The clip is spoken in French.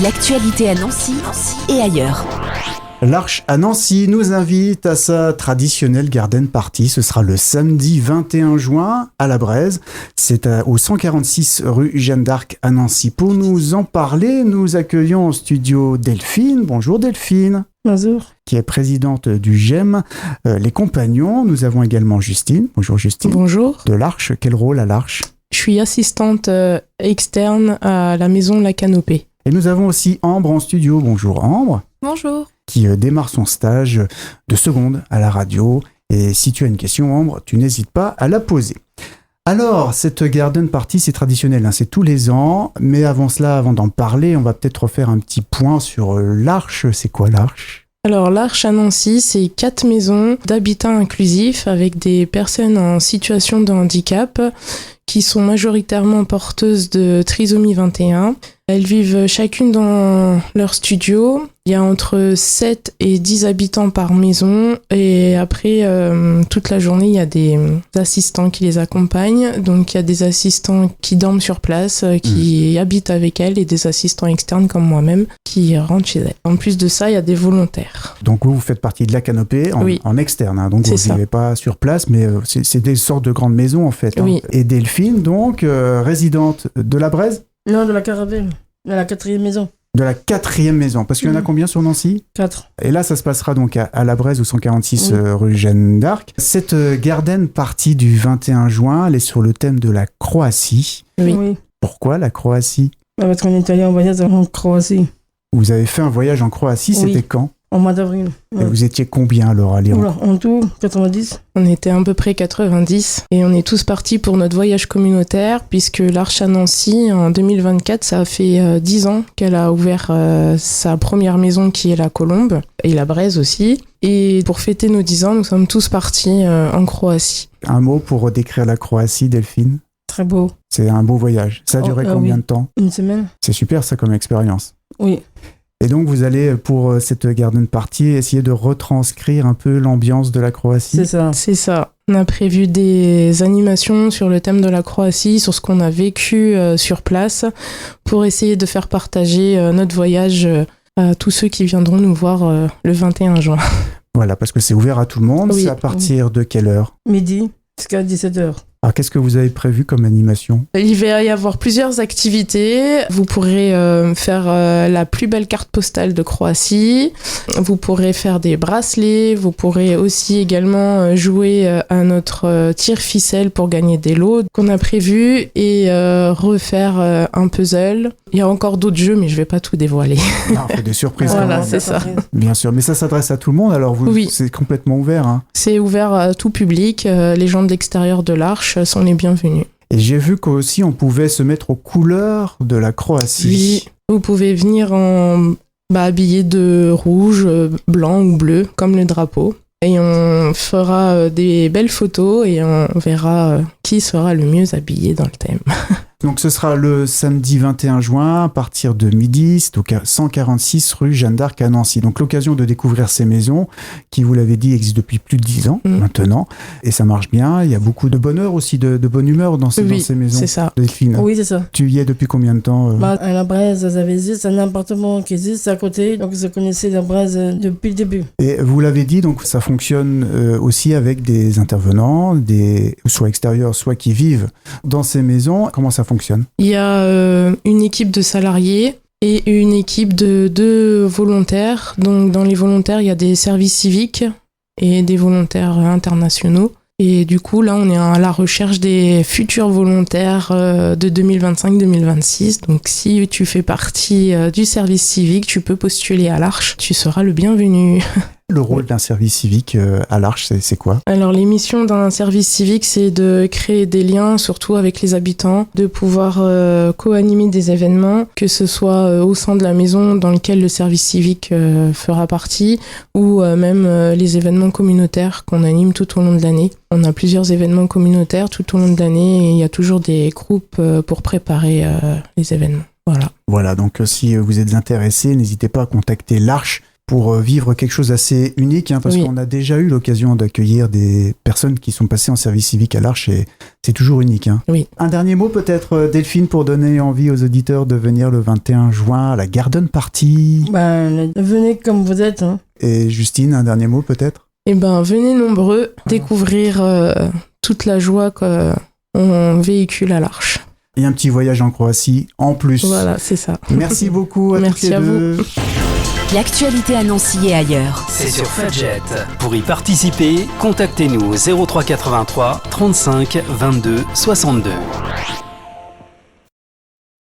L'actualité à Nancy et ailleurs. L'Arche à Nancy nous invite à sa traditionnelle garden party. Ce sera le samedi 21 juin à la Braise. C'est au 146 rue Jeanne d'Arc à Nancy. Pour nous en parler, nous accueillons en studio Delphine. Bonjour Delphine. Bonjour. Qui est présidente du GEM, les Compagnons. Nous avons également Justine. Bonjour Justine. Bonjour. De l'Arche. Quel rôle à l'Arche ? Je suis assistante externe à la maison La Canopée. Et nous avons aussi Ambre en studio. Bonjour Ambre. Bonjour. Qui démarre son stage de seconde à la radio. Et si tu as une question, Ambre, tu n'hésites pas à la poser. Alors, cette garden party, c'est traditionnel, hein, c'est tous les ans. Mais avant cela, avant d'en parler, on va peut-être refaire un petit point sur l'Arche. C'est quoi l'Arche ? Alors, l'Arche à Nancy, c'est 4 maisons d'habitat inclusif avec des personnes en situation de handicap qui sont majoritairement porteuses de trisomie 21. Elles vivent chacune dans leur studio. Il y a entre 7 et 10 habitants par maison. Et après, toute la journée, il y a des assistants qui les accompagnent. Donc, il y a des assistants qui dorment sur place, qui habitent avec elles, et des assistants externes comme moi-même qui rentrent chez elles. En plus de ça, il y a des volontaires. Donc, vous faites partie de la Canopée en externe. Hein. Donc, vous ne vivez pas sur place, mais c'est des sortes de grandes maisons, en fait. Hein. Oui. Et Delphine, donc, résidente de la Braise ? Non, de la Caravelle, de la 4e maison. De la 4e maison, parce qu'il y en a combien sur Nancy ? 4. Et là, ça se passera donc à la Braise, au 146 rue Jeanne d'Arc. Cette garden party du 21 juin, elle est sur le thème de la Croatie. Oui. Pourquoi la Croatie ? Parce qu'on est allé en voyage en Croatie. Vous avez fait un voyage en Croatie, c'était quand ? En mois d'avril. Et vous étiez combien alors à Lyon ? En tout, 90. On était à peu près 90 et on est tous partis pour notre voyage communautaire puisque l'Arche à Nancy, en 2024, ça a fait 10 ans qu'elle a ouvert sa première maison qui est la Colombe et la Braise aussi. Et pour fêter nos 10 ans, nous sommes tous partis en Croatie. Un mot pour décrire la Croatie, Delphine ? Très beau. C'est un beau voyage. Ça a duré combien de temps ? Une semaine. C'est super ça comme expérience. Oui. Et donc, vous allez, pour cette garden party, essayer de retranscrire un peu l'ambiance de la Croatie ? C'est ça. C'est ça. On a prévu des animations sur le thème de la Croatie, sur ce qu'on a vécu sur place, pour essayer de faire partager notre voyage à tous ceux qui viendront nous voir le 21 juin. Voilà, parce que c'est ouvert à tout le monde. Oui. C'est à partir de quelle heure ? Midi jusqu'à 17h. Alors, qu'est-ce que vous avez prévu comme animation ? Il va y avoir plusieurs activités. Vous pourrez faire la plus belle carte postale de Croatie. Vous pourrez faire des bracelets. Vous pourrez aussi également jouer à notre tire-ficelle pour gagner des lots qu'on a prévus et refaire un puzzle. Il y a encore d'autres jeux, mais je ne vais pas tout dévoiler. Ah, on fait des surprises. Voilà, quand même. c'est ça. Bien sûr, mais ça s'adresse à tout le monde, alors c'est complètement ouvert. Hein. C'est ouvert à tout public. Les gens de l'extérieur de l'Arche sont les bienvenus. Et j'ai vu qu'aussi on pouvait se mettre aux couleurs de la Croatie. Oui, vous pouvez venir habillé de rouge, blanc ou bleu, comme le drapeau. Et on fera des belles photos et on verra qui sera le mieux habillé dans le thème. Donc ce sera le samedi 21 juin à partir de midi, c'est au 146 rue Jeanne d'Arc à Nancy. Donc l'occasion de découvrir ces maisons qui, vous l'avez dit, existent depuis plus de 10 ans maintenant. Et ça marche bien, il y a beaucoup de bonheur aussi, de bonne humeur dans ces maisons. C'est ça. Delphine, Oui, c'est ça. tu y es depuis combien de temps À la Braise, j'avais juste un appartement qui existe à côté, donc je connaissais la Braise depuis le début. Et vous l'avez dit, donc ça fonctionne aussi avec des intervenants, soit extérieurs, soit qui vivent dans ces maisons. Comment ça fonctionne ? Il y a une équipe de salariés et une équipe de 2 volontaires. Donc dans les volontaires, il y a des services civiques et des volontaires internationaux. Et du coup, là, on est à la recherche des futurs volontaires de 2025-2026. Donc si tu fais partie du service civique, tu peux postuler à l'Arche. Tu seras le bienvenu. Le rôle d'un service civique à l'Arche, c'est quoi ? Alors, les missions d'un service civique, c'est de créer des liens, surtout avec les habitants, de pouvoir co-animer des événements, que ce soit au sein de la maison dans lequel le service civique fera partie, ou même les événements communautaires qu'on anime tout au long de l'année. On a plusieurs événements communautaires tout au long de l'année et il y a toujours des groupes pour préparer les événements. Voilà. Voilà, donc si vous êtes intéressé, n'hésitez pas à contacter l'Arche pour vivre quelque chose d'assez unique, parce Oui. qu'on a déjà eu l'occasion d'accueillir des personnes qui sont passées en service civique à l'Arche et c'est toujours unique. Oui. Un dernier mot peut-être, Delphine, pour donner envie aux auditeurs de venir le 21 juin à la Garden Party. Venez comme vous êtes. Et Justine, un dernier mot peut-être? Eh ben, venez nombreux découvrir toute la joie qu'on véhicule à l'Arche. Et un petit voyage en Croatie en plus. Voilà, c'est ça. Merci beaucoup à Merci toutes les à deux. L'actualité à Nancy et ailleurs. C'est sur Fudget. Pour y participer, contactez-nous au 03 83 35 22 62.